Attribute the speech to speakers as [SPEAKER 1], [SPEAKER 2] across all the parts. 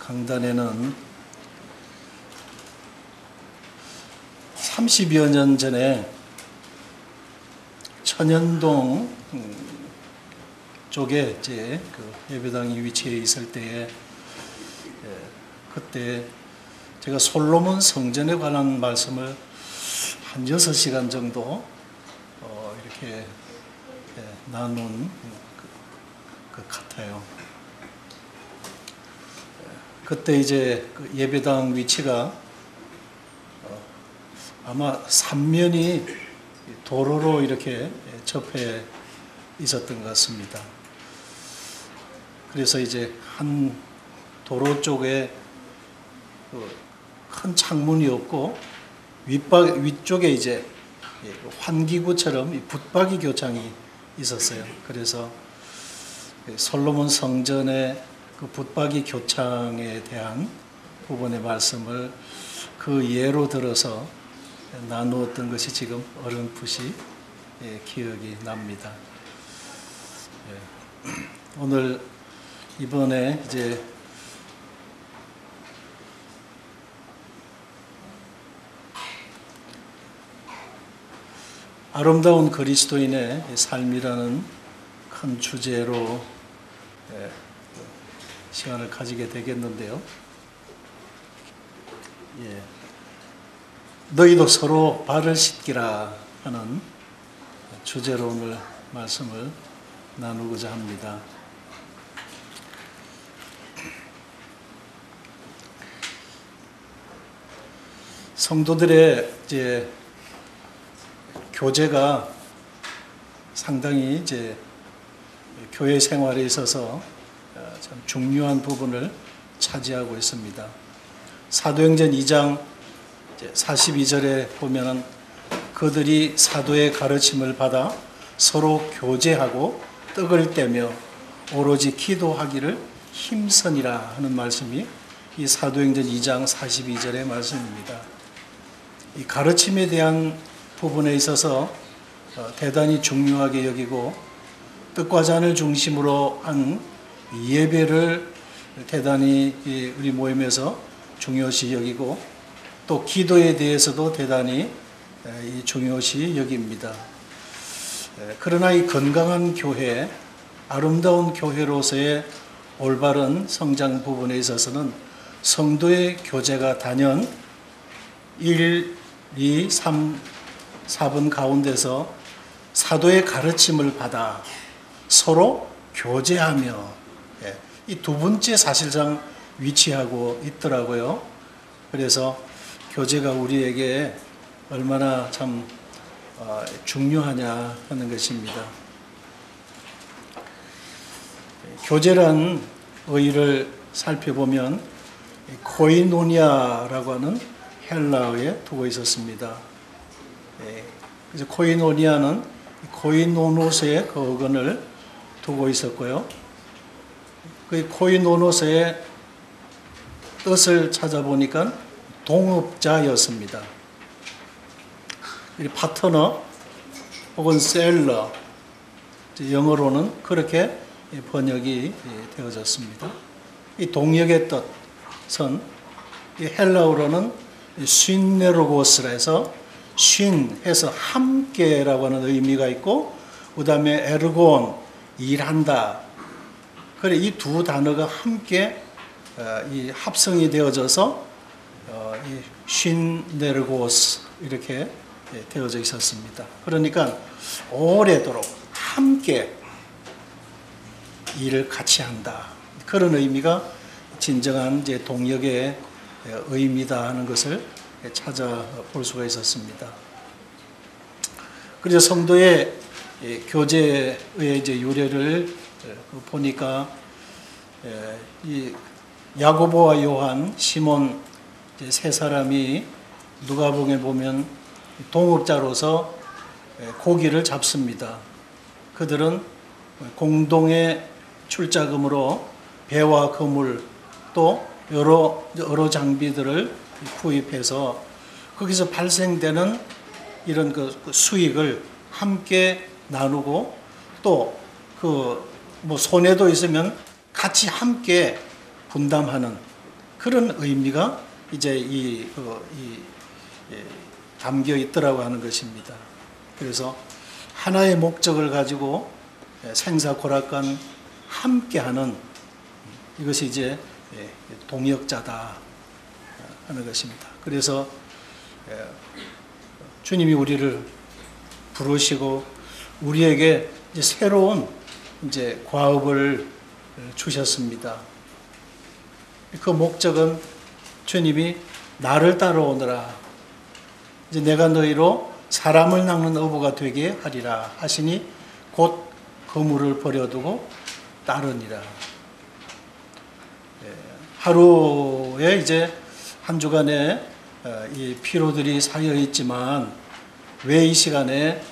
[SPEAKER 1] 강단에는 30여 년 전에 천연동 쪽에 이제 그 예배당이 위치해 있을 때에 그때 제가 솔로몬 성전에 관한 말씀을 한 6시간 정도 이렇게 나눈 것 같아요. 그때 이제 그 예배당 위치가 아마 3면이 도로로 이렇게 접해 있었던 것 같습니다. 그래서 이제 한 도로 쪽에 큰 창문이 없고 위쪽에 이제 환기구처럼 붙박이 교창이 있었어요. 그래서 솔로몬 성전의 그 붙박이 교창에 대한 부분의 말씀을 그 예로 들어서 나누었던 것이 지금 어렴풋이 기억이 납니다. 오늘 이번에 이제 아름다운 그리스도인의 삶이라는 큰 주제로 시간을 가지게 되겠는데요. 너희도 서로 발을 씻기라 하는 주제로 오늘 말씀을 나누고자 합니다. 성도들의 이제 교제가 상당히 이제 교회 생활에 있어서 참 중요한 부분을 차지하고 있습니다. 사도행전 2장 42절에 보면은 그들이 사도의 가르침을 받아 서로 교제하고 떡을 떼며 오로지 기도하기를 힘쓰니라 하는 말씀이 이 사도행전 2장 42절의 말씀입니다. 이 가르침에 대한 부분에 있어서 대단히 중요하게 여기고 떡과 잔을 중심으로 한 예배를 대단히 우리 모임에서 중요시 여기고 또 기도에 대해서도 대단히 중요시 여깁니다. 그러나 이 건강한 교회, 아름다운 교회로서의 올바른 성장 부분에 있어서는 성도의 교제가 단연 1, 2, 3, 4번 가운데서 사도의 가르침을 받아 서로 교제하며 이 두 번째 사실상 위치하고 있더라고요. 그래서 교제가 우리에게 얼마나 참 중요하냐 하는 것입니다. 교제란 의의를 살펴보면 코이노니아라고 하는 헬라어에 두고 있었습니다. 그래서 코이노니아는 코이노노스의 그 어근을 두고 있었고요. 그 코이노노스의 뜻을 찾아보니까 동업자였습니다. 파트너 혹은 셀러, 영어로는 그렇게 번역이 되어졌습니다. 이 동역의 뜻은 헬라어로는 쉰네로고스라 해서 쉰 해서 함께라고 하는 의미가 있고 그 다음에 에르곤 일한다. 그래 이 두 단어가 함께 이 합성이 되어져서 이 쉰네르고스 이렇게 되어져 있었습니다. 그러니까 오래도록 함께 일을 같이 한다. 그런 의미가 진정한 이제 동역의 의미다 하는 것을 찾아볼 수가 있었습니다. 그래서 성도의 교제의 이제 유래를 보니까 이 야고보와 요한, 시몬 세 사람이 누가복음에 보면 동업자로서 고기를 잡습니다. 그들은 공동의 출자금으로 배와 그물 또 여러 장비들을 구입해서 거기서 발생되는 이런 그 수익을 함께 나누고 또 그 뭐 손해도 있으면 같이 함께 분담하는 그런 의미가 이제 담겨 있더라고 하는 것입니다. 그래서 하나의 목적을 가지고 생사고락간 함께하는 이것이 이제 동역자다 하는 것입니다. 그래서 주님이 우리를 부르시고 우리에게 이제 새로운 이제 과업을 주셨습니다. 그 목적은 주님이 나를 따라오너라. 이제 내가 너희로 사람을 낚는 어부가 되게 하리라 하시니 곧 그물을 버려두고 따르니라. 하루에 이제 한 주간에 이 피로들이 쌓여 있지만 왜 이 시간에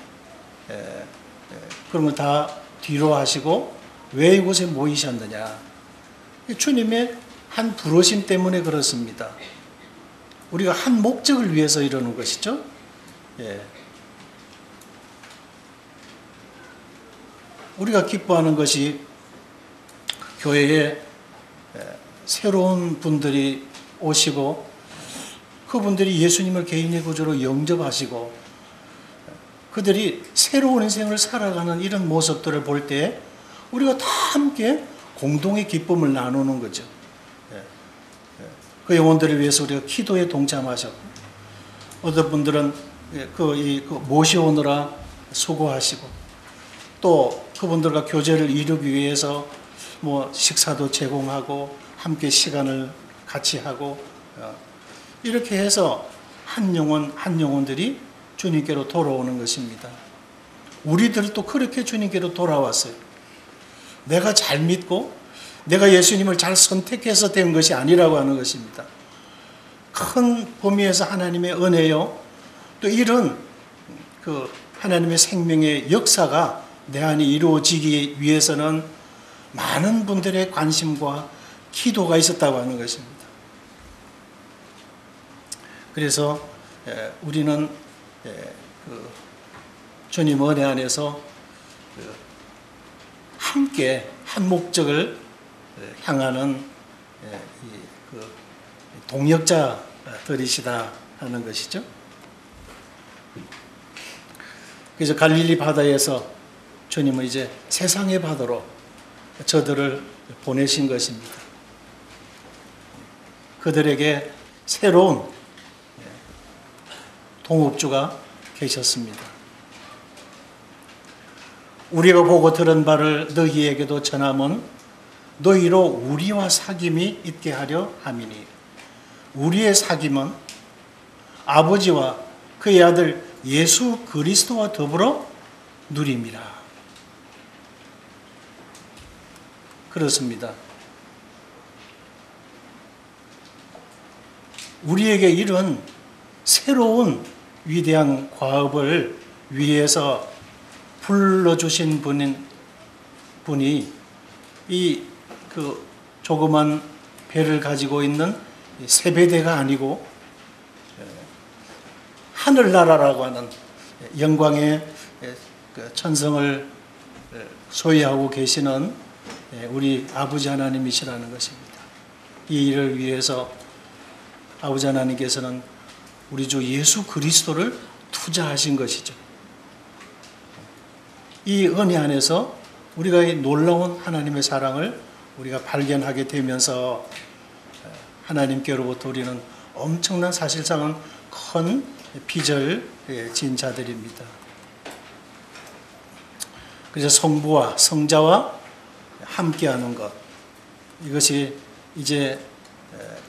[SPEAKER 1] 그런 걸 다 뒤로 하시고 왜 이곳에 모이셨느냐? 주님의 한 부르심 때문에 그렇습니다. 우리가 한 목적을 위해서 이러는 것이죠. 우리가 기뻐하는 것이 교회에 새로운 분들이 오시고 그분들이 예수님을 개인의 구주로 영접하시고 그들이 새로운 인생을 살아가는 이런 모습들을 볼 때 우리가 다 함께 공동의 기쁨을 나누는 거죠. 그 영혼들을 위해서 우리가 기도에 동참하셨고 어떤 분들은 모셔오느라 수고하시고 또 그분들과 교제를 이루기 위해서 뭐 식사도 제공하고 함께 시간을 같이 하고 이렇게 해서 한 영혼들이 주님께로 돌아오는 것입니다. 우리들도 그렇게 주님께로 돌아왔어요. 내가 잘 믿고 내가 예수님을 잘 선택해서 된 것이 아니라고 하는 것입니다. 큰 범위에서 하나님의 은혜요. 또 이런 하나님의 생명의 역사가 내 안에 이루어지기 위해서는 많은 분들의 관심과 기도가 있었다고 하는 것입니다. 그래서 우리는 주님 은혜 안에서 함께 한 목적을 향하는 동역자들이시다 하는 것이죠. 그래서 갈릴리 바다에서 주님은 이제 세상의 바다로 저들을 보내신 것입니다. 그들에게 새로운 동업주가 계셨습니다. 우리가 보고 들은 바를 너희에게도 전함은 너희로 우리와 사귐이 있게 하려 함이니 우리의 사귐은 아버지와 그의 아들 예수 그리스도와 더불어 누림이라. 그렇습니다. 우리에게 이런 새로운 위대한 과업을 위해서 불러주신 분이 이 조그만 배를 가지고 있는 세배대가 아니고 하늘나라라고 하는 영광의 천성을 소유하고 계시는 우리 아버지 하나님이시라는 것입니다. 이 일을 위해서 아버지 하나님께서는 우리 주 예수 그리스도를 투자하신 것이죠. 이 은혜 안에서 우리가 이 놀라운 하나님의 사랑을 우리가 발견하게 되면서 하나님께로부터 우리는 엄청난 사실상은 큰 빚을 진 자들입니다. 그래서 성부와 성자와 함께하는 것, 이것이 이제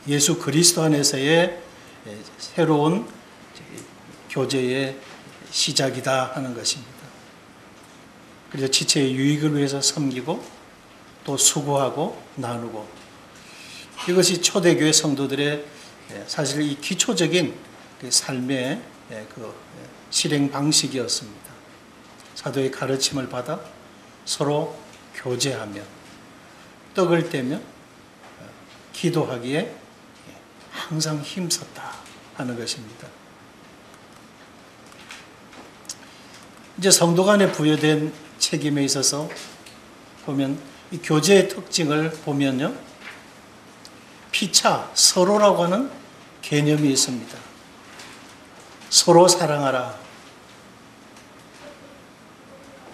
[SPEAKER 1] 예수 그리스도 안에서의 새로운 교제의 시작이다 하는 것입니다. 그래서 지체의 유익을 위해서 섬기고 또 수고하고 나누고, 이것이 초대교회 성도들의 사실 이 기초적인 삶의 실행 방식이었습니다. 사도의 가르침을 받아 서로 교제하며 떡을 떼며 기도하기에 항상 힘썼다 하는 것입니다. 이제 성도 간에 부여된 책임에 있어서 보면 이 교제의 특징을 보면요, 피차, 서로라고 하는 개념이 있습니다. 서로 사랑하라.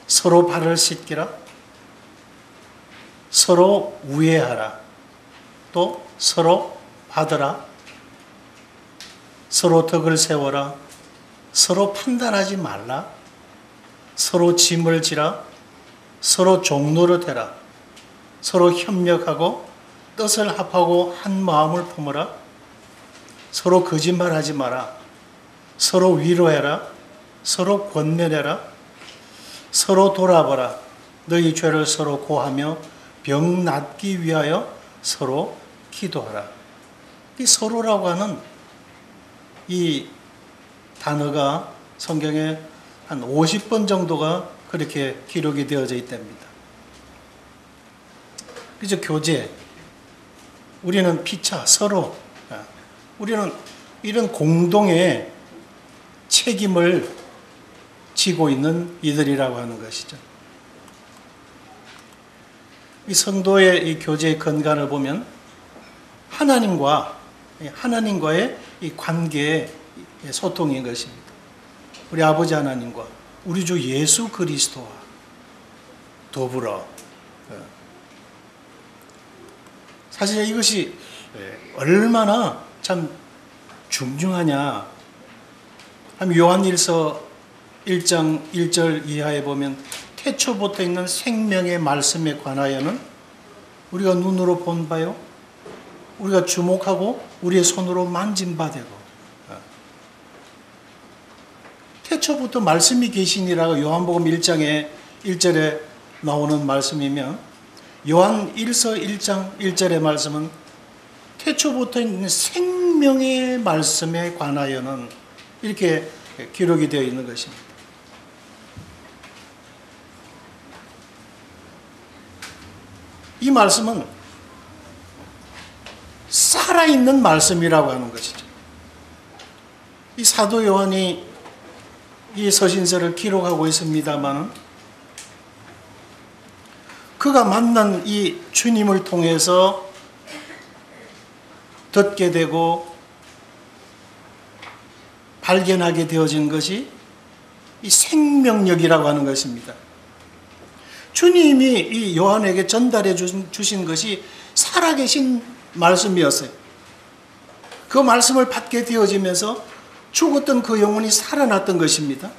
[SPEAKER 1] 서로 발을 씻기라. 서로 우애하라. 또 서로 받으라. 서로 덕을 세워라. 서로 판단하지 말라. 서로 짐을 지라. 서로 종노릇해라. 서로 협력하고 뜻을 합하고 한 마음을 품어라. 서로 거짓말하지 마라. 서로 위로해라. 서로 권면해라. 서로 돌아보라. 너희 죄를 서로 고하며 병 낫기 위하여 서로 기도하라. 이 서로라고 하는 이 단어가 성경에 한 50번 정도가 그렇게 기록이 되어져 있답니다. 그래서 교제, 우리는 피차, 서로, 우리는 이런 공동의 책임을 지고 있는 이들이라고 하는 것이죠. 이 성도의 이 교제의 근간을 보면 하나님과의 이 관계의 소통인 것입니다. 우리 아버지 하나님과 우리 주 예수 그리스도와 더불어. 사실 이것이 얼마나 참 중요하냐. 요한일서 1장 1절 이하에 보면 태초부터 있는 생명의 말씀에 관하여는 우리가 눈으로 본 바요, 우리가 주목하고 우리의 손으로 만진 바 되고, 태초부터 말씀이 계시니라고 요한복음 1장에 1절에 나오는 말씀이면 요한 1서 1장 1절의 말씀은 태초부터 있는 생명의 말씀에 관하여는 이렇게 기록이 되어 있는 것입니다. 이 말씀은 살아있는 말씀이라고 하는 것이죠. 이 사도 요한이 이 서신서를 기록하고 있습니다만 그가 만난 이 주님을 통해서 듣게 되고 발견하게 되어진 것이 이 생명력이라고 하는 것입니다. 주님이 이 요한에게 전달해 주신 것이 살아계신 말씀이었어요. 그 말씀을 받게 되어지면서 죽었던 그 영혼이 살아났던 것입니다.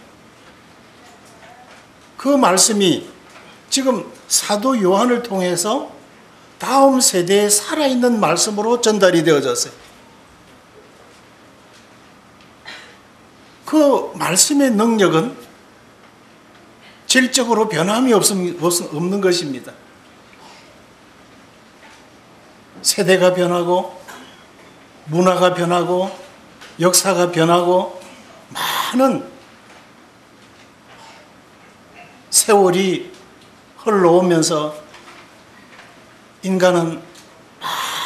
[SPEAKER 1] 그 말씀이 지금 사도 요한을 통해서 다음 세대에 살아있는 말씀으로 전달이 되어졌어요. 그 말씀의 능력은 질적으로 변함이 없는 것입니다. 세대가 변하고 문화가 변하고 역사가 변하고 많은 세월이 흘러오면서 인간은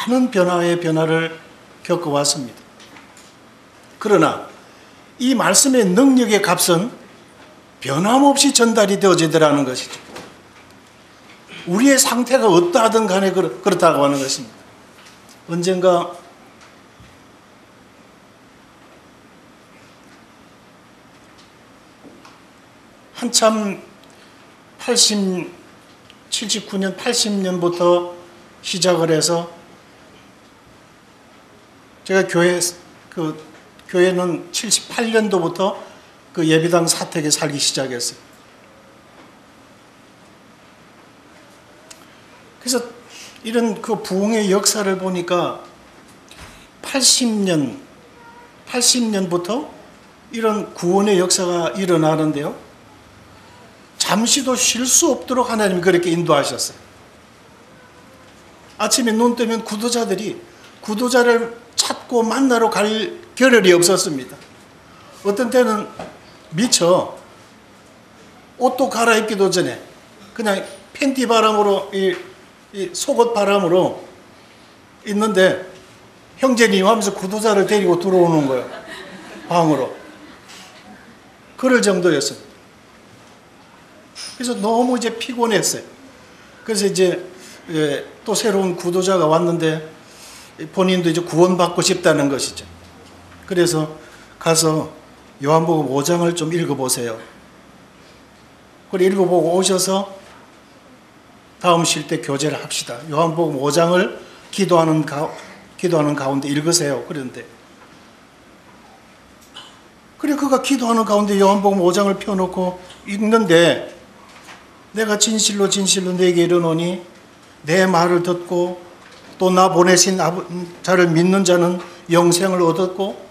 [SPEAKER 1] 많은 변화의 변화를 겪어왔습니다. 그러나 이 말씀의 능력의 값은 변함없이 전달이 되어지더라는 것이죠. 우리의 상태가 어떠하든 간에 그렇다고 하는 것입니다. 언젠가 한참 79년, 80년부터 시작을 해서 제가 교회는 78년도부터 그 예비당 사택에 살기 시작했어요. 그래서 이런 그 부흥의 역사를 보니까 80년부터 이런 구원의 역사가 일어나는데요. 잠시도 쉴 수 없도록 하나님이 그렇게 인도하셨어요. 아침에 눈 뜨면 구도자를 찾고 만나러 갈 겨를이 없었습니다. 어떤 때는 미처 옷도 갈아입기도 전에 그냥 팬티 바람으로 이 속옷 바람으로 있는데 형제님 하면서 구도자를 데리고 들어오는 거예요. 방으로. 그럴 정도였습니다. 그래서 너무 이제 피곤했어요. 그래서 이제 또 새로운 구도자가 왔는데 본인도 이제 구원받고 싶다는 것이죠. 그래서 가서 요한복음 5장을 좀 읽어보세요. 그리고 읽어보고 오셔서 다음 쉴 때 교제를 합시다. 요한복음 5장을 기도하는 가운데 읽으세요. 그런데 그래 그가 기도하는 가운데 요한복음 5장을 펴놓고 읽는데 내가 진실로 진실로 네게 이르노니 내 말을 듣고 또 나 보내신 자를 믿는 자는 영생을 얻었고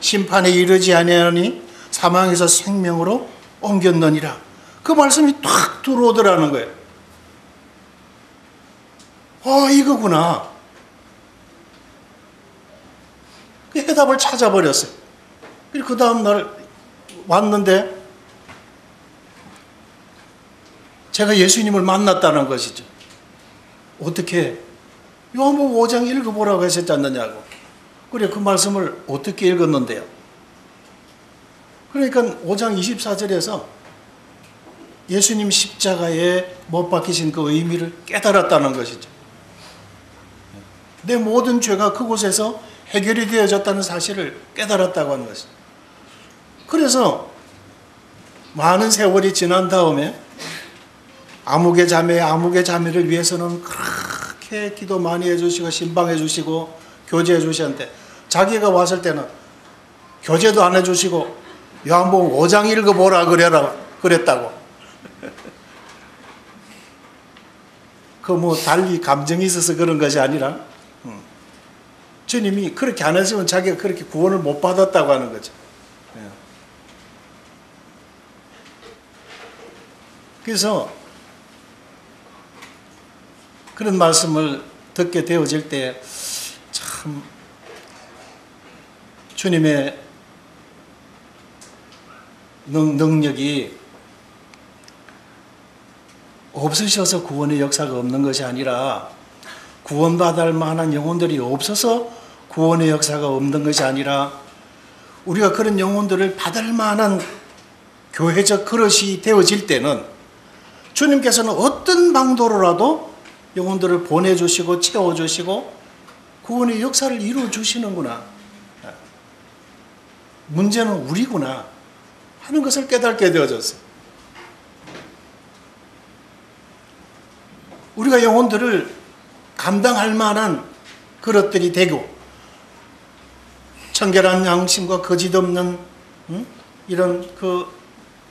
[SPEAKER 1] 심판에 이르지 아니하니 사망에서 생명으로 옮겼느니라. 그 말씀이 탁 들어오더라는 거예요. 이거구나. 그 해답을 찾아버렸어요. 그리고 그 다음 날 왔는데 제가 예수님을 만났다는 것이죠. 어떻게? 요한복음 5장 읽어보라고 하셨지 않느냐고. 그래 그 말씀을 어떻게 읽었는데요? 그러니까 5장 24절에서 예수님 십자가에 못 박히신 그 의미를 깨달았다는 것이죠. 내 모든 죄가 그곳에서 해결이 되어졌다는 사실을 깨달았다고 하는 것이죠. 그래서 많은 세월이 지난 다음에 아무개 자매를 위해서는 그렇게 기도 많이 해주시고 신방해 주시고 교제해 주셨는데 자기가 왔을 때는 교제도 안 해주시고 요한복음 5장 읽어보라 그랬다고. 그 뭐 달리 감정이 있어서 그런 것이 아니라 주님이 그렇게 안 했으면 자기가 그렇게 구원을 못 받았다고 하는 거죠. 그래서 그런 말씀을 듣게 되어질 때 참 주님의 능력이 없으셔서 구원의 역사가 없는 것이 아니라 구원받을 만한 영혼들이 없어서 구원의 역사가 없는 것이 아니라 우리가 그런 영혼들을 받을 만한 교회적 그릇이 되어질 때는 주님께서는 어떤 방도로라도 영혼들을 보내주시고 채워주시고 구원의 역사를 이루어주시는구나. 문제는 우리구나 하는 것을 깨닫게 되어졌어요. 우리가 영혼들을 감당할 만한 그릇들이 되고 청결한 양심과 거짓 없는 이런 그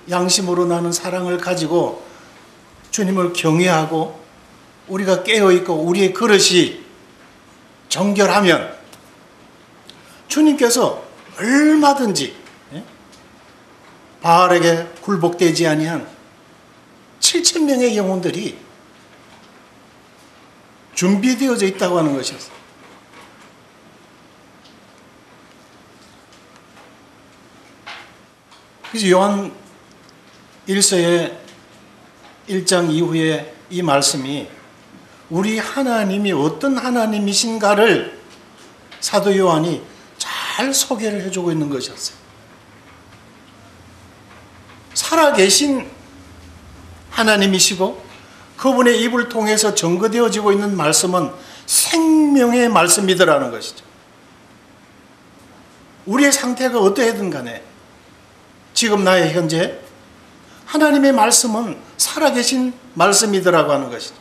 [SPEAKER 1] 양심으로 나는 사랑을 가지고 주님을 경외하고 우리가 깨어있고 우리의 그릇이 정결하면 주님께서 얼마든지 바알에게 굴복되지 아니한 7,000명의 영혼들이 준비되어져 있다고 하는 것이었어요. 그래서 요한 1서의 1장 이후에 이 말씀이 우리 하나님이 어떤 하나님이신가를 사도 요한이 잘 소개를 해주고 있는 것이었어요. 살아계신 하나님이시고 그분의 입을 통해서 증거되어지고 있는 말씀은 생명의 말씀이더라는 것이죠. 우리의 상태가 어떠하든 간에 지금 나의 현재 하나님의 말씀은 살아계신 말씀이더라고 하는 것이죠.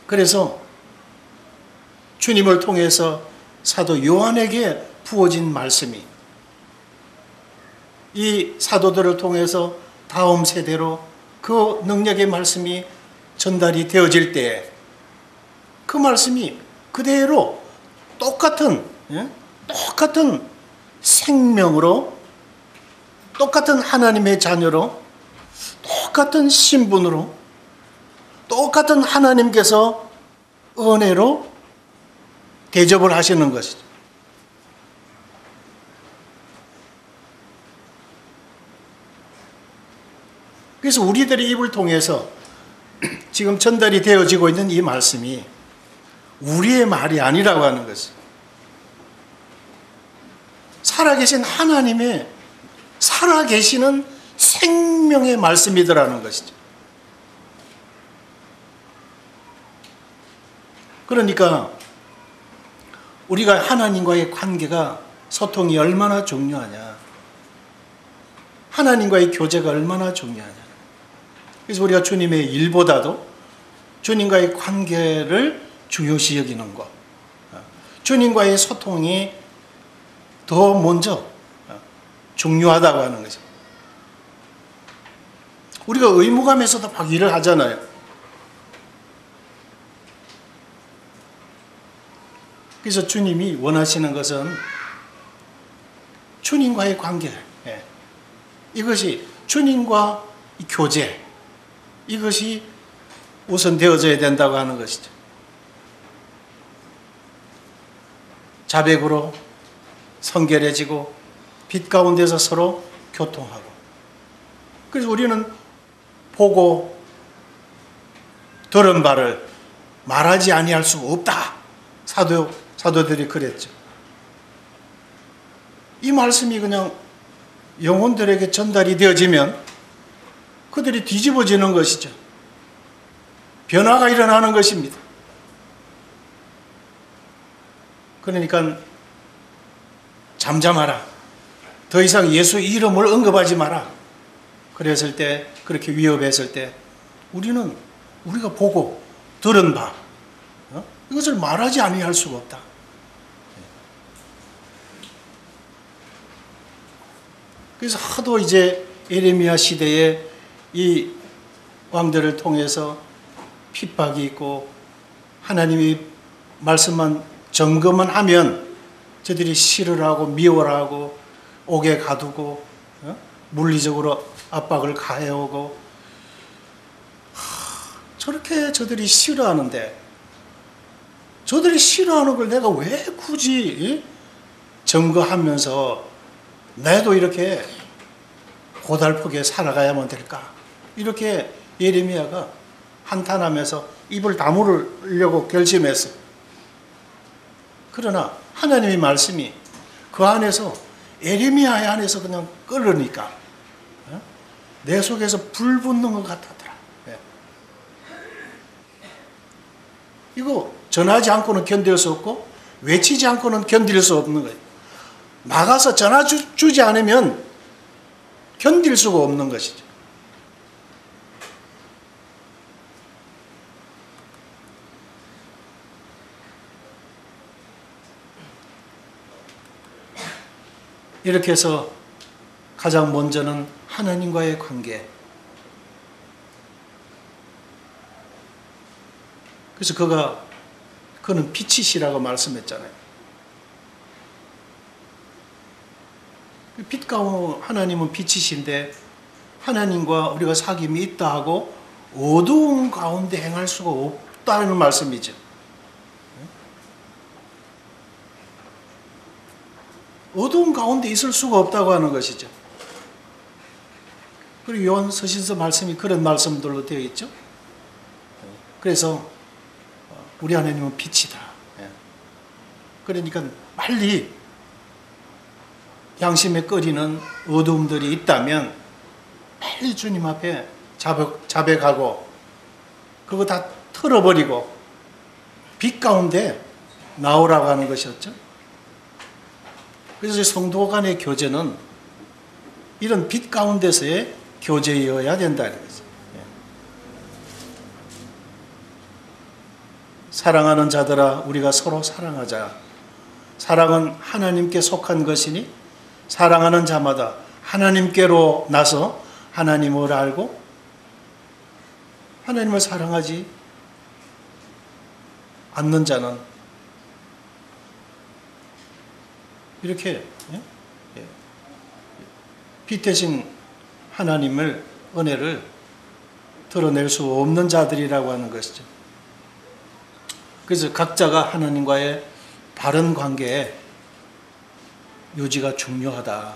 [SPEAKER 1] 그래서 주님을 통해서 사도 요한에게 부어진 말씀이 이 사도들을 통해서 다음 세대로 그 능력의 말씀이 전달이 되어질 때 그 말씀이 그대로 똑같은 생명으로 똑같은 하나님의 자녀로 똑같은 신분으로 똑같은 하나님께서 은혜로 대접을 하시는 것이죠. 그래서 우리들의 입을 통해서 지금 전달이 되어지고 있는 이 말씀이 우리의 말이 아니라고 하는 것이죠. 살아계신 하나님의 살아계시는 생명의 말씀이더라는 것이죠. 그러니까 우리가 하나님과의 관계가 소통이 얼마나 중요하냐. 하나님과의 교제가 얼마나 중요하냐. 그래서 우리가 주님의 일보다도 주님과의 관계를 중요시 여기는 것. 주님과의 소통이 더 먼저 중요하다고 하는 거죠. 우리가 의무감에서도 막 일을 하잖아요. 그래서 주님이 원하시는 것은 주님과의 관계, 이것이 주님과 교제, 이것이 우선 되어져야 된다고 하는 것이죠. 자백으로 성결해지고 빛 가운데서 서로 교통하고. 그래서 우리는 보고 들은 바를 말하지 아니할 수가 없다. 사도들이 그랬죠. 이 말씀이 그냥 영혼들에게 전달이 되어지면 그들이 뒤집어지는 것이죠. 변화가 일어나는 것입니다. 그러니까 잠잠하라. 더 이상 예수 이름을 언급하지 마라. 그랬을 때, 그렇게 위협했을 때 우리가 보고 들은 바 이것을 말하지 아니할 수가 없다. 그래서 하도 이제 예레미야 시대에 이 왕들을 통해서 핍박이 있고 하나님이 말씀만 점검만 하면 저들이 싫어를 하고 미워를 하고 옥에 가두고 물리적으로 압박을 가해오고 저렇게 저들이 싫어하는데 저들이 싫어하는 걸 내가 왜 굳이 점거하면서 나도 이렇게 고달프게 살아가야만 될까? 이렇게 예레미야가 한탄하면서 입을 다물으려고 결심했어. 그러나 하나님의 말씀이 그 안에서 예레미야의 안에서 그냥 끓으니까 내 속에서 불 붙는 것 같았더라. 이거 전하지 않고는 견딜 수 없고 외치지 않고는 견딜 수 없는 거예요. 나가서 전화 주지 않으면 견딜 수가 없는 것이죠. 이렇게 해서 가장 먼저는 하나님과의 관계. 그래서 그는 빛이시라고 말씀했잖아요. 빛 가운데 하나님은 빛이신데 하나님과 우리가 사귐이 있다 하고 어두운 가운데 행할 수가 없다는 말씀이죠. 어두운 가운데 있을 수가 없다고 하는 것이죠. 그리고 요한 서신서 말씀이 그런 말씀들로 되어 있죠. 그래서 우리 하나님은 빛이다. 그러니까 빨리 양심에 꺼리는 어두움들이 있다면 빨리 주님 앞에 자백하고 그거 다 털어버리고 빛 가운데 나오라고 하는 것이었죠. 그래서 성도 간의 교제는 이런 빛 가운데서의 교제여야 된다는 거죠. 사랑하는 자들아 우리가 서로 사랑하자. 사랑은 하나님께 속한 것이니 사랑하는 자마다 하나님께로 나서 하나님을 알고 하나님을 사랑하지 않는 자는 이렇게 빛 대신 하나님을 은혜를 드러낼 수 없는 자들이라고 하는 것이죠. 그래서 각자가 하나님과의 바른 관계에 유지가 중요하다.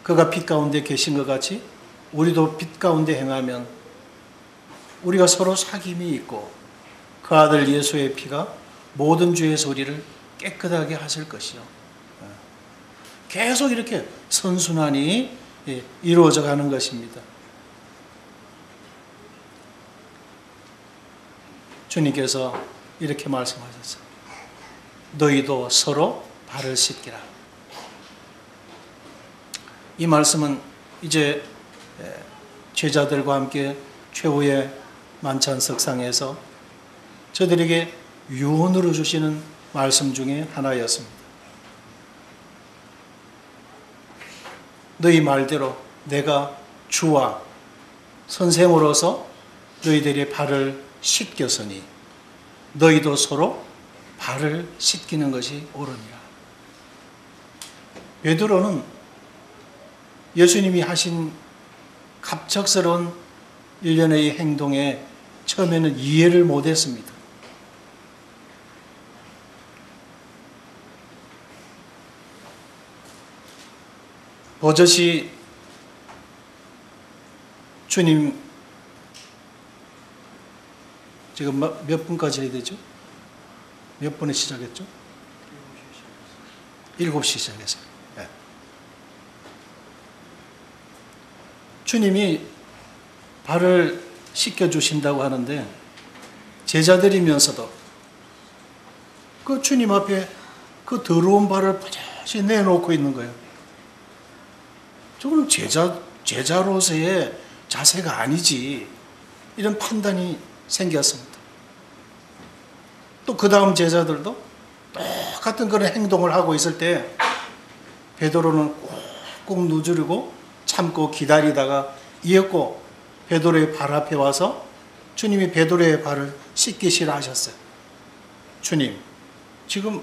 [SPEAKER 1] 그가 빛 가운데 계신 것 같이 우리도 빛 가운데 행하면 우리가 서로 사귐이 있고 그 아들 예수의 피가 모든 죄의 소리를 깨끗하게 하실 것이요. 계속 이렇게 선순환이 이루어져 가는 것입니다. 주님께서 이렇게 말씀하셨어요. 너희도 서로 발을 씻기라. 이 말씀은 이제 제자들과 함께 최후의 만찬 석상에서 저들에게 유언으로 주시는 말씀 중에 하나였습니다. 너희 말대로 내가 주와 선생으로서 너희들의 발을 씻겼으니 너희도 서로 발을 씻기는 것이 옳으니라. 베드로는 예수님이 하신 갑작스러운 일련의 행동에 처음에는 이해를 못했습니다. 버젓이 주님 지금 몇 분까지 해야 되죠? 몇 분에 시작했죠? 7시 시작했어요. 네. 주님이 발을 씻겨주신다고 하는데 제자들이면서도 그 주님 앞에 그 더러운 발을 버젓이 내놓고 있는 거예요. 저거는 제자로서의 자세가 아니지. 이런 판단이 생겼습니다. 또 그 다음 제자들도 똑같은 그런 행동을 하고 있을 때 베드로는 꾹꾹 누르고 참고 기다리다가 이었고 베드로의 발 앞에 와서 주님이 베드로의 발을 씻기시라 하셨어요. 주님, 지금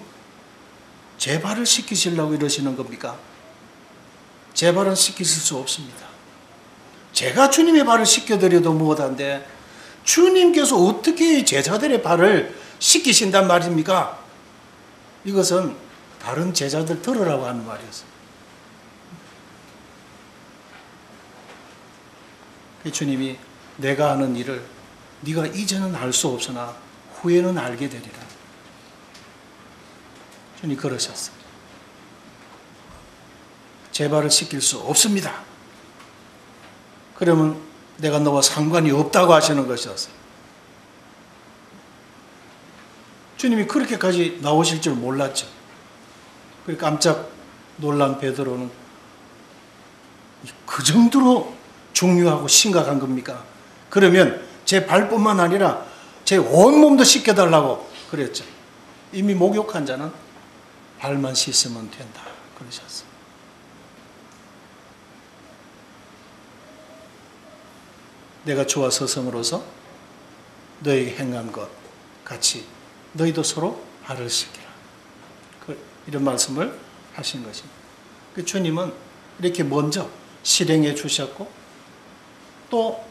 [SPEAKER 1] 제 발을 씻기시려고 이러시는 겁니까? 제 발은 씻기실 수 없습니다. 제가 주님의 발을 씻겨드려도 못한데 주님께서 어떻게 제자들의 발을 씻기신단 말입니까? 이것은 다른 제자들 들으라고 하는 말이었어요. 주님이 내가 하는 일을 네가 이제는 알 수 없으나 후에는 알게 되리라. 주님 그러셨어요. 제 발을 씻길 수 없습니다. 그러면 내가 너와 상관이 없다고 하시는 것이었어요. 주님이 그렇게까지 나오실 줄 몰랐죠. 그러니까 깜짝 놀란 베드로는 그 정도로 중요하고 심각한 겁니까? 그러면 제 발뿐만 아니라 제 온몸도 씻겨달라고 그랬죠. 이미 목욕한 자는 발만 씻으면 된다 그러셨어요. 내가 주와 스승으로서 너에게 행한 것 같이 너희도 서로 발을 씻기라. 이런 말씀을 하신 것입니다. 주님은 이렇게 먼저 실행해 주셨고 또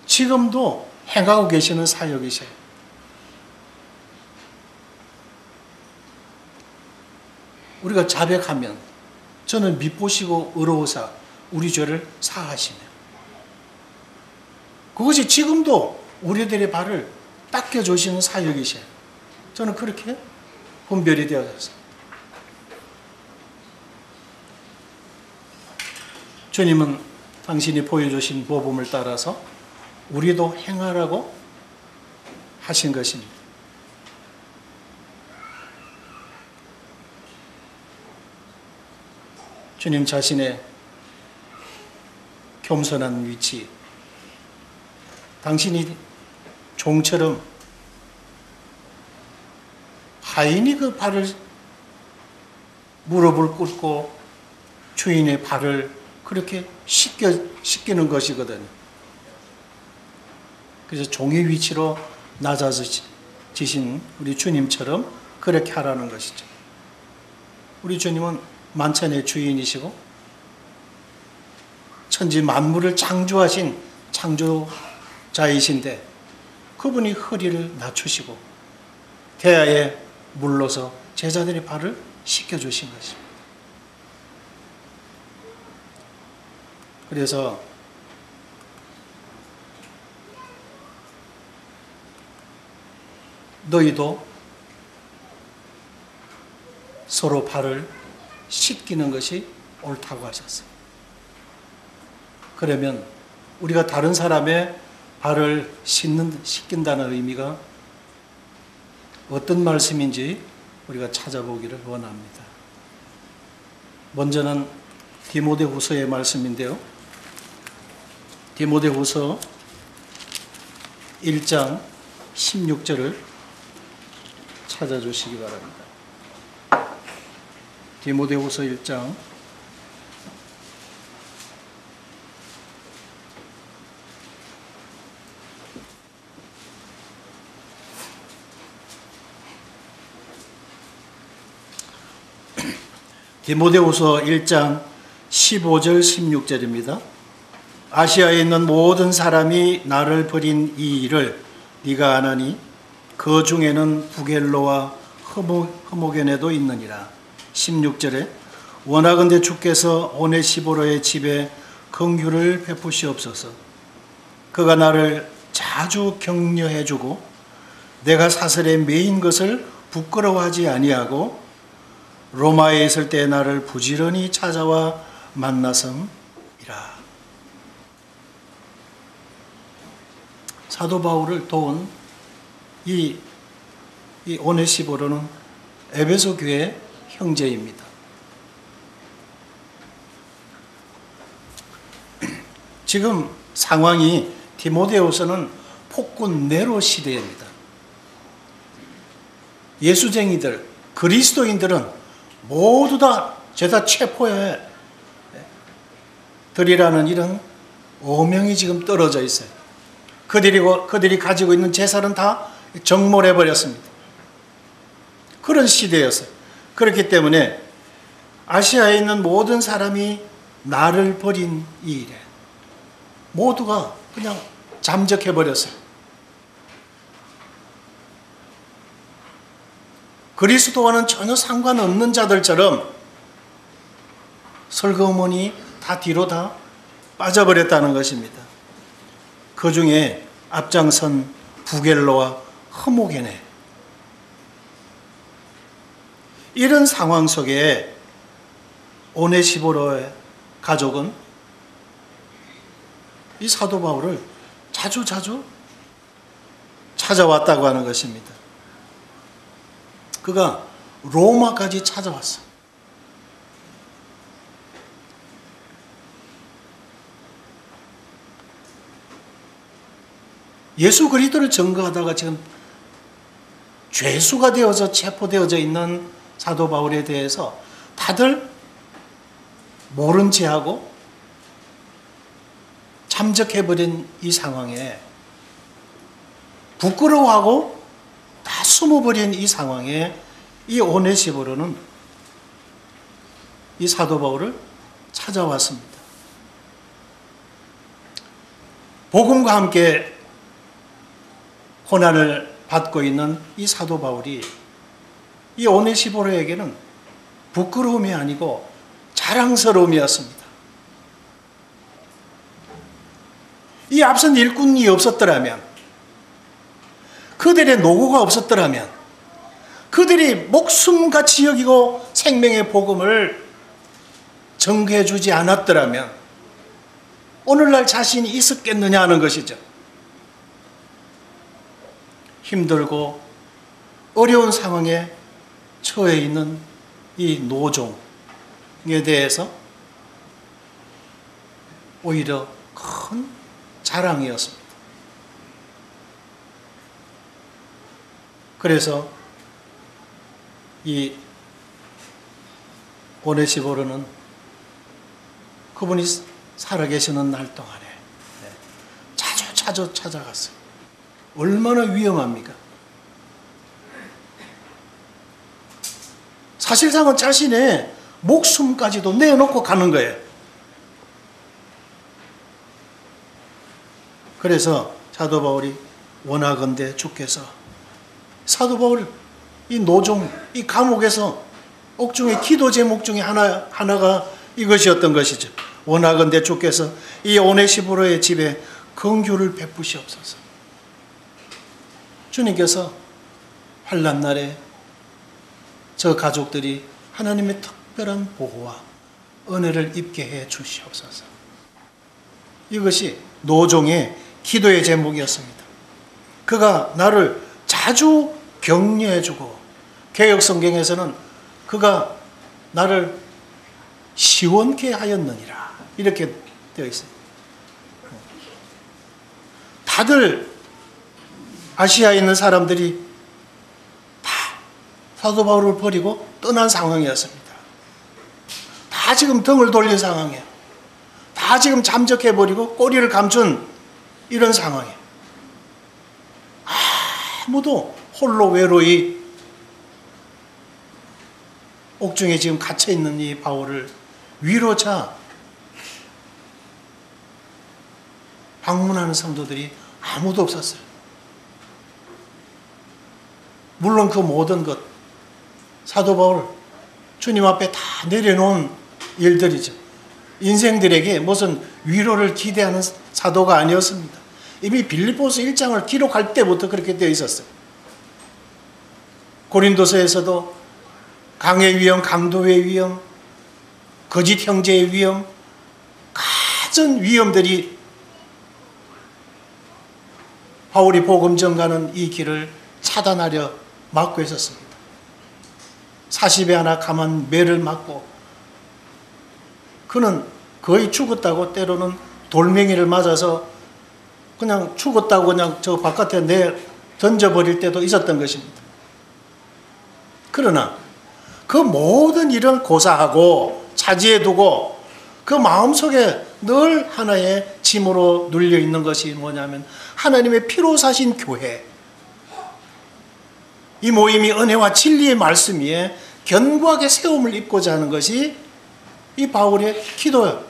[SPEAKER 1] 지금도 행하고 계시는 사역이세요. 우리가 자백하면 저는 미쁘시고 의로우사 우리 죄를 사하시며 그것이 지금도 우리들의 발을 닦여주시는 사역이세요. 저는 그렇게 분별이 되어졌어요. 주님은 당신이 보여주신 모범을 따라서 우리도 행하라고 하신 것입니다. 주님 자신의 겸손한 위치, 당신이 종처럼 하인이 그 발을 무릎을 꿇고 주인의 발을 그렇게 씻기는 것이거든요. 그래서 종의 위치로 낮아지신 우리 주님처럼 그렇게 하라는 것이죠. 우리 주님은 만찬의 주인이시고 천지 만물을 창조하신 창조자이신데 그분이 허리를 낮추시고 대야에 물러서 제자들의 발을 씻겨주신 것입니다. 그래서 너희도 서로 발을 씻기는 것이 옳다고 하셨어요. 그러면 우리가 다른 사람의 발을 씻긴다는 의미가 어떤 말씀인지 우리가 찾아보기를 원합니다. 먼저는 디모데후서의 말씀인데요. 디모데후서 1장 16절을 찾아주시기 바랍니다. 디모데후서 1장 15절 16절입니다. 아시아에 있는 모든 사람이 나를 버린 이 일을 네가 아나니 그 중에는 부겔로와 흐모게네도 있느니라. 16절에 원하건대 주께서 오네시보로의 집에 긍휼을 베푸시옵소서. 그가 나를 자주 격려해주고 내가 사슬에 매인 것을 부끄러워하지 아니하고 로마에 있을 때 나를 부지런히 찾아와 만나섬이라. 사도 바울을 도운 이 오네시보로는 에베소 교회 형제입니다. 지금 상황이 디모데후서는 폭군 네로 시대입니다. 예수쟁이들, 그리스도인들은 모두 다 죄다 체포해 드리라는 이런 오명이 지금 떨어져 있어요. 그들이 가지고 있는 재산은 다 정몰해 버렸습니다. 그런 시대였어요. 그렇기 때문에 아시아에 있는 모든 사람이 나를 버린 이 일에 모두가 그냥 잠적해 버렸어요. 그리스도와는 전혀 상관없는 자들처럼 설거머니 다 뒤로 다 빠져버렸다는 것입니다. 그 중에 앞장선 부겔로와 흐모게네, 이런 상황 속에 오네시보로의 가족은 이 사도 바울을 자주 찾아왔다고 하는 것입니다. 그가 로마까지 찾아왔어. 예수 그리스도를 증거하다가 지금 죄수가 되어서 체포되어져 있는 사도 바울에 대해서 다들 모른 체하고 참적해버린 이 상황에, 부끄러워하고 다 숨어버린 이 상황에 이 오네시보로는 이 사도 바울을 찾아왔습니다. 복음과 함께 고난을 받고 있는 이 사도 바울이 이 오네시보로에게는 부끄러움이 아니고 자랑스러움이었습니다. 이 앞선 일꾼이 없었더라면, 그들의 노고가 없었더라면, 그들이 목숨같이 여기고 생명의 복음을 전개해 주지 않았더라면 오늘날 자신이 있었겠느냐 하는 것이죠. 힘들고 어려운 상황에 처해 있는 이 노종에 대해서 오히려 큰 자랑이었습니다. 그래서 이 오네시보로는 그분이 살아계시는 날 동안에 자주 찾아갔어요. 얼마나 위험합니까? 사실상은 자신의 목숨까지도 내놓고 가는 거예요. 그래서 사도 바울이 원하건대 주께서, 사도 바울 이 노종, 이 감옥에서 옥중의 기도 제목 중에 하나가 이것이었던 것이죠. 원하건대 주께서 이 오네시보로의 집에 긍휼을 베푸시옵소서. 주님께서 환난 날에 저 가족들이 하나님의 특별한 보호와 은혜를 입게 해 주시옵소서. 이것이 노종의 기도의 제목이었습니다. 그가 나를 자주 격려해주고, 개역 성경에서는 그가 나를 시원케 하였느니라 이렇게 되어 있어요. 다들 아시아에 있는 사람들이 다 사도 바울을 버리고 떠난 상황이었습니다. 다 지금 등을 돌린 상황이에요. 다 지금 잠적해버리고 꼬리를 감춘 이런 상황이에요. 아무도 홀로 외로이 옥중에 지금 갇혀있는 이 바울을 위로차 방문하는 성도들이 아무도 없었어요. 물론 그 모든 것, 사도 바울 주님 앞에 다 내려놓은 일들이죠. 인생들에게 무슨 위로를 기대하는 사도가 아니었습니다. 이미 빌립보서 1장을 기록할 때부터 그렇게 되어 있었어요. 고린도서에서도 강의 위험, 강도의 위험, 거짓 형제의 위험, 가진 위험들이 바울이 복음 전가는 이 길을 차단하려 막고 있었습니다. 40에 하나 감한 매를 맞고 그는 거의 죽었다고, 때로는 돌멩이를 맞아서 그냥 죽었다고 그냥 저 바깥에 내 던져버릴 때도 있었던 것입니다. 그러나 그 모든 일을 고사하고 차지해두고 그 마음속에 늘 하나의 짐으로 눌려 있는 것이 뭐냐면 하나님의 피로 사신 교회, 이 모임이 은혜와 진리의 말씀 위에 견고하게 세움을 입고자 하는 것이 이 바울의 기도예요.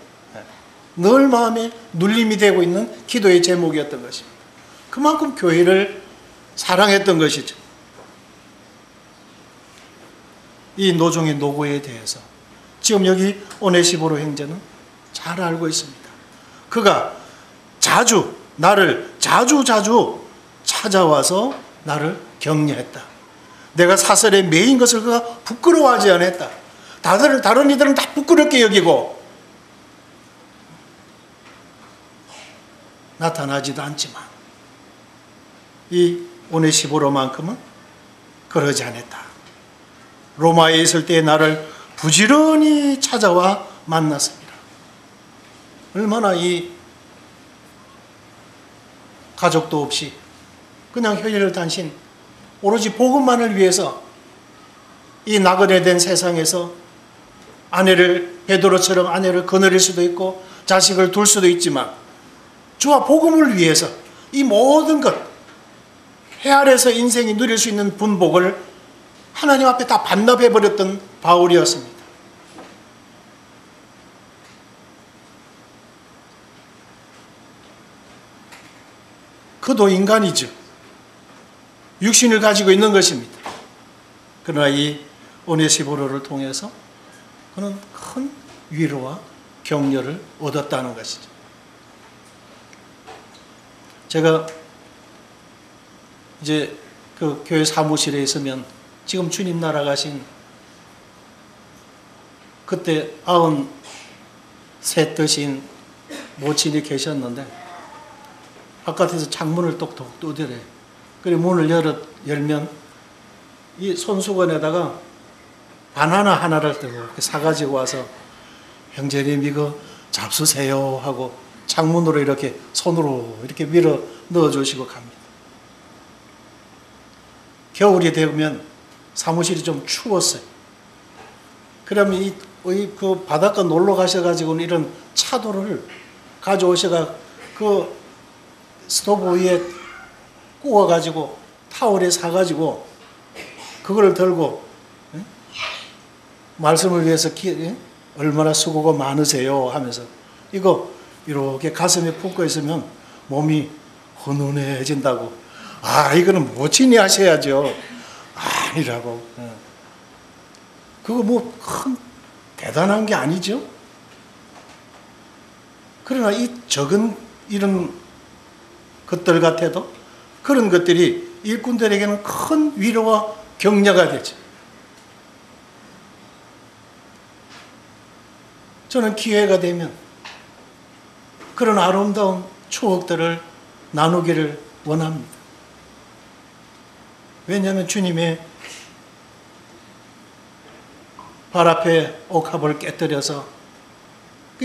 [SPEAKER 1] 늘 마음에 눌림이 되고 있는 기도의 제목이었던 것입니다. 그만큼 교회를 사랑했던 것이죠. 이 노종의 노고에 대해서 지금 여기 오네시보로 형제는 잘 알고 있습니다. 그가 나를 자주 찾아와서 나를 격려했다. 내가 사설에 매인 것을 그가 부끄러워하지 않았다. 다른 이들은 다 부끄럽게 여기고 나타나지도 않지만 이 오네시보로만큼은 그러지 않았다. 로마에 있을 때 나를 부지런히 찾아와 만났습니다. 얼마나 이 가족도 없이 그냥 혈혈 단신 오로지 복음만을 위해서 이 나그네 된 세상에서 베드로처럼 아내를 거느릴 수도 있고 자식을 둘 수도 있지만 주와 복음을 위해서 이 모든 것, 해 아래서 인생이 누릴 수 있는 분복을 하나님 앞에 다 반납해버렸던 바울이었습니다. 그도 인간이죠. 육신을 가지고 있는 것입니다. 그러나 이 오네시보로를 통해서 그는 큰 위로와 격려를 얻었다는 것이죠. 제가 이제 그 교회 사무실에 있으면 지금 주님 나라가신 그때 93 되신 모친이 계셨는데 바깥에서 창문을 똑똑 두드려요. 그리고 문을 열면 이 손수건에다가 바나나 하나를 이렇게 사가지고 와서 형제님 이거 잡수세요 하고 창문으로 이렇게 손으로 이렇게 밀어 넣어주시고 갑니다. 겨울이 되면 사무실이 좀 추웠어요. 그러면 그 바닷가 놀러 가셔가지고는 이런 차도를 가져오셔가 그 스토브 위에 구워가지고 타월에 사가지고 그걸 들고 말씀을 위해서 얼마나 수고가 많으세요 하면서 이거 이렇게 가슴에 품고 있으면 몸이 훈훈해진다고. 이거는 모친이 하셔야죠. 아니라고. 그거 뭐 큰 대단한 게 아니죠. 그러나 이 적은 이런 것들 같아도 그런 것들이 일꾼들에게는 큰 위로와 격려가 되죠. 저는 기회가 되면 그런 아름다운 추억들을 나누기를 원합니다. 왜냐하면 주님의 발 앞에 옥합을 깨뜨려서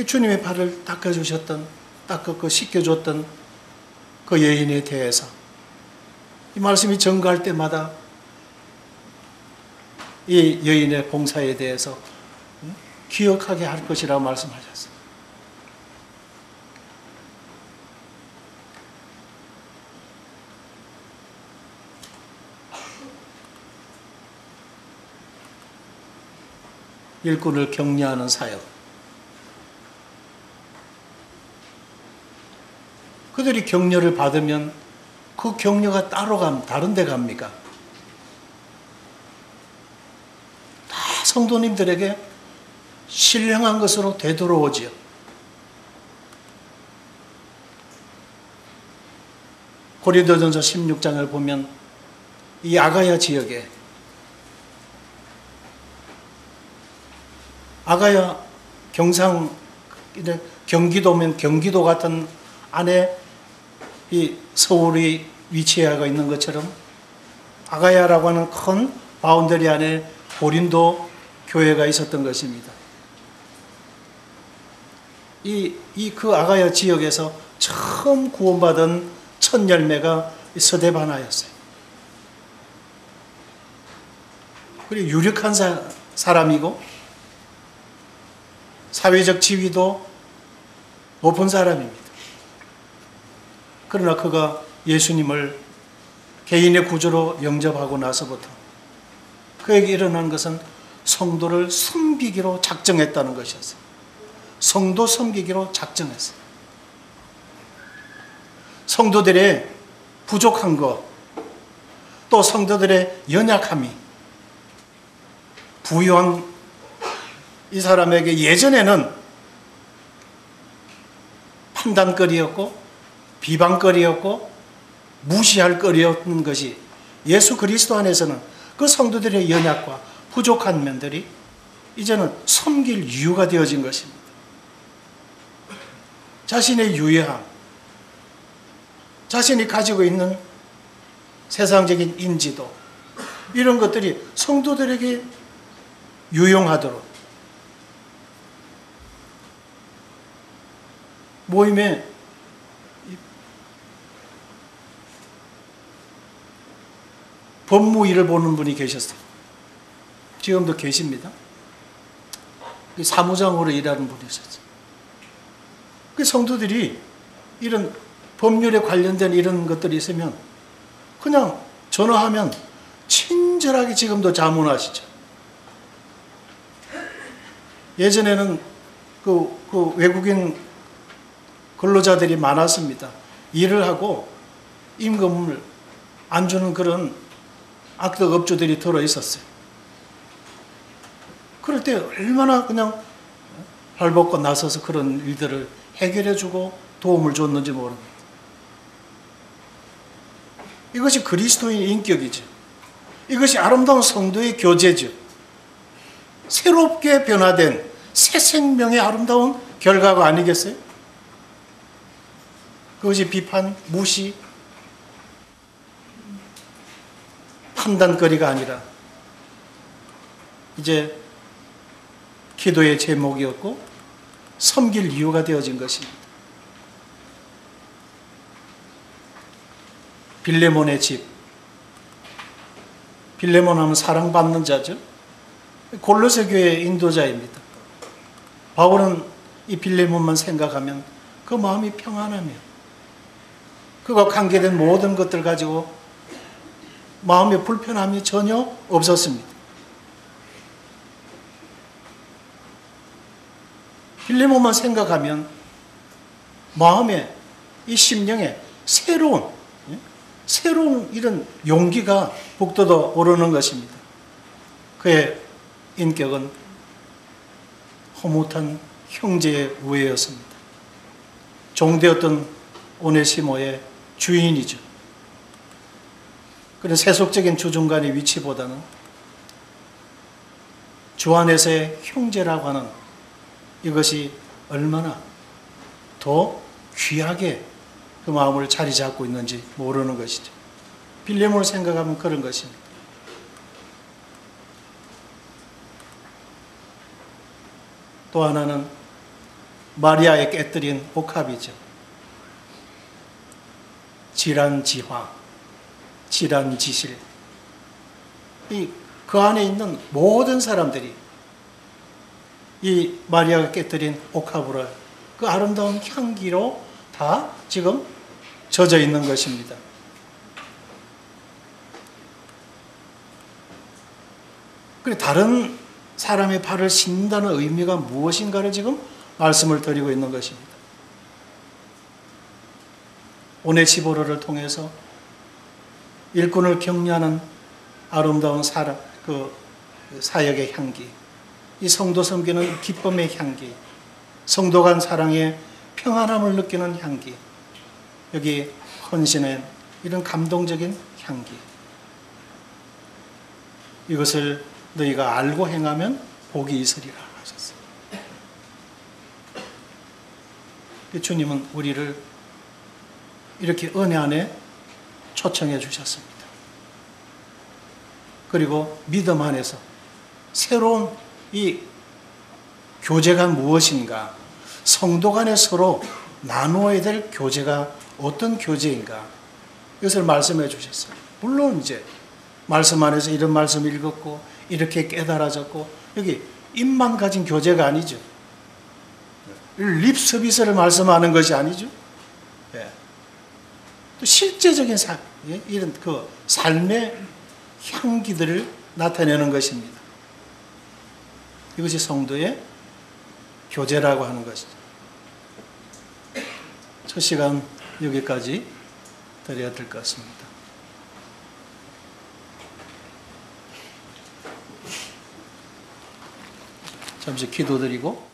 [SPEAKER 1] 주님의 발을 닦아주셨던, 씻겨줬던 그 여인에 대해서 이 말씀이 전가할 때마다 이 여인의 봉사에 대해서 기억하게 할 것이라고 말씀하셨어요. 일꾼을 격려하는 사역. 그들이 격려를 받으면 그 격려가 다른 데 갑니까? 다 성도님들에게 신령한 것으로 되돌아오지요. 고린도전서 16장을 보면 이 아가야 지역에 아가야 경기도면 경기도 같은 안에 이 서울이 위치하고 있는 것처럼 아가야라고 하는 큰 바운더리 안에 고린도 교회가 있었던 것입니다. 그 아가야 지역에서 처음 구원받은 첫 열매가 스데바나였어요. 그리고 유력한 사람이고 사회적 지위도 높은 사람입니다. 그러나 그가 예수님을 개인의 구주로 영접하고 나서부터 그에게 일어난 것은 성도를 섬기기로 작정했다는 것이었어요. 성도 섬기기로 작정했어요. 성도들의 부족한 것, 또 성도들의 연약함이 부유한 이 사람에게 예전에는 판단거리였고 비방거리였고 무시할 거리였던 것이 예수 그리스도 안에서는 그 성도들의 연약과 부족한 면들이 이제는 섬길 이유가 되어진 것입니다. 자신의 유해함, 자신이 가지고 있는 세상적인 인지도, 이런 것들이 성도들에게 유용하도록 모임에 법무 일을 보는 분이 계셨어요. 지금도 계십니다. 사무장으로 일하는 분이셨어요. 그 성도들이 이런 법률에 관련된 이런 것들이 있으면 그냥 전화하면 친절하게 지금도 자문하시죠. 예전에는 그 외국인 근로자들이 많았습니다. 일을 하고 임금을 안 주는 그런 악덕 업주들이 들어 있었어요. 그럴 때 얼마나 그냥 발벗고 나서서 그런 일들을 해결해주고 도움을 줬는지 모릅니다. 이것이 그리스도의 인격이죠. 이것이 아름다운 성도의 교제죠. 새롭게 변화된 새 생명의 아름다운 결과가 아니겠어요? 그것이 비판, 무시, 판단거리가 아니라 이제 기도의 제목이었고 섬길 이유가 되어진 것입니다. 빌레몬의 집. 빌레몬 하면 사랑받는 자죠. 골로새 교회의 인도자입니다. 바울은 이 빌레몬만 생각하면 그 마음이 평안하며 그가 관계된 모든 것들 가지고 마음의 불편함이 전혀 없었습니다. 빌레몬만 생각하면 마음에 이 심령에 새로운 이런 용기가 북돋아 오르는 것입니다. 그의 인격은 허무한 형제의 우애였습니다. 종되었던 오네시모의 주인이죠. 그런 세속적인 주중간의 위치보다는 주 안에서의 형제라고 하는 이것이 얼마나 더 귀하게 그 마음을 자리 잡고 있는지 모르는 것이죠. 빌레몬을 생각하면 그런 것입니다. 또 하나는 마리아의 깨뜨린 복합이죠. 질환지화, 질환지실. 그 안에 있는 모든 사람들이 이 마리아가 깨뜨린 옥합으로 그 아름다운 향기로 다 지금 젖어 있는 것입니다. 그래 다른 사람의 발을 씻는다는 의미가 무엇인가를 지금 말씀을 드리고 있는 것입니다. 오네시보로를 통해서 일꾼을 격려하는 아름다운 그 사역의 향기, 이 성도 섬기는 기쁨의 향기, 성도 간 사랑의 평안함을 느끼는 향기, 여기 헌신의 이런 감동적인 향기, 이것을 너희가 알고 행하면 복이 있으리라 하셨어요. 주님은 우리를 이렇게 은혜 안에 초청해 주셨습니다. 그리고 믿음 안에서 새로운 이 교제가 무엇인가, 성도 간에 서로 나누어야 될 교제가 어떤 교제인가, 이것을 말씀해 주셨어요. 물론 이제 말씀 안에서 이런 말씀 읽었고 이렇게 깨달아졌고, 여기 입만 가진 교제가 아니죠. 립 서비스를 말씀하는 것이 아니죠. 예. 또 실제적인 이런 그 삶의 향기들을 나타내는 것입니다. 이것이 성도의 교제라고 하는 것이죠. 첫 시간 여기까지 드려야 될 것 같습니다. 잠시 기도드리고